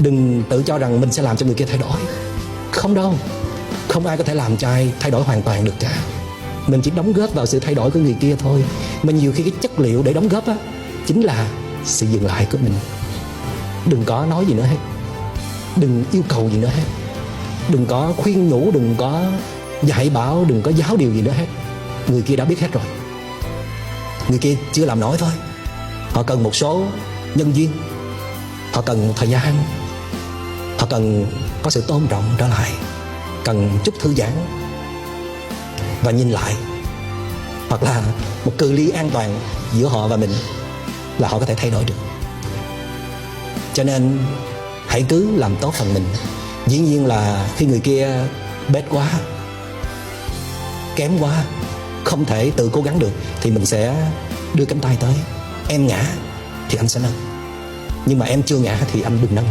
Đừng tự cho rằng mình sẽ làm cho người kia thay đổi. Không đâu. Không ai có thể làm cho ai thay đổi hoàn toàn được cả. Mình chỉ đóng góp vào sự thay đổi của người kia thôi. Mà nhiều khi cái chất liệu để đóng góp á chính là sự dừng lại của mình. Đừng có nói gì nữa hết. Đừng yêu cầu gì nữa hết. Đừng có khuyên nhủ, đừng có dạy bảo, đừng có giáo điều gì nữa hết. Người kia đã biết hết rồi. Người kia chưa làm nổi thôi. Họ cần một số nhân duyên, họ cần thời gian, họ cần có sự tôn trọng trở lại, cần chút thư giãn và nhìn lại, hoặc là một cự ly an toàn giữa họ và mình là họ có thể thay đổi được. Cho nên hãy cứ làm tốt phần mình. Dĩ nhiên là khi người kia bết quá, kém quá, không thể tự cố gắng được thì mình sẽ đưa cánh tay tới. Em ngã thì anh sẽ nâng, nhưng mà em chưa ngã thì anh đừng nâng.